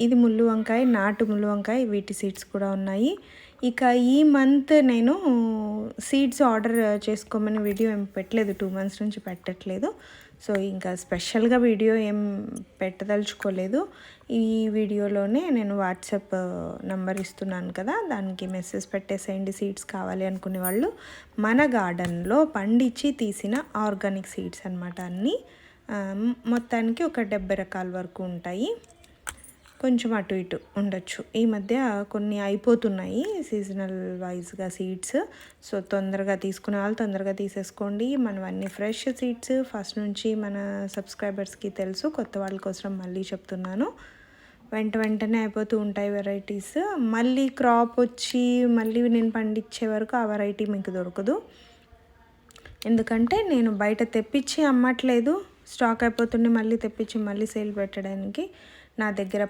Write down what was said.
ఇది ముళ్ళు వంకాయ, నాటు ముళ్ళు వంకాయ, వీటి సీడ్స్ కూడా ఉన్నాయి. ఇక ఈ మంత్ నేను సీడ్స్ ఆర్డర్ చేసుకోమని వీడియో ఏం పెట్టలేదు, 2 months నుంచి పెట్టట్లేదు. సో ఇంకా స్పెషల్గా వీడియో ఏం పెట్టదలుచుకోలేదు. ఈ వీడియోలోనే నేను వాట్సాప్ నంబర్ ఇస్తున్నాను కదా, దానికి మెసేజ్ పెట్టేసేయండి సీడ్స్ కావాలి అనుకునే వాళ్ళు. మన గార్డెన్లో పండించి తీసిన ఆర్గానిక్ సీడ్స్ అనమాట అన్నీ. మొత్తానికి ఒక 70 రకాల వరకు ఉంటాయి, కొంచెం అటు ఇటు ఉండొచ్చు. ఈ మధ్య కొన్ని అయిపోతున్నాయి సీజనల్ వైజ్గా సీడ్స్. సో తొందరగా తీసుకునే వాళ్ళు తొందరగా తీసేసుకోండి. మనవన్నీ ఫ్రెష్ సీడ్స్, ఫస్ట్ నుంచి మన సబ్స్క్రైబర్స్కి తెలుసు, కొత్త వాళ్ళ కోసం మళ్ళీ చెప్తున్నాను. వెంటనే అయిపోతూ ఉంటాయి వెరైటీస్. మళ్ళీ క్రాప్ వచ్చి మళ్ళీ నేను పండించే వరకు ఆ వెరైటీ మీకు దొరకదు. ఎందుకంటే నేను బయట తెప్పించి అమ్మట్లేదు, స్టాక్ అయిపోతుండే మళ్ళీ తెప్పించి మళ్ళీ సేల్ పెట్టడానికి. నా దగ్గర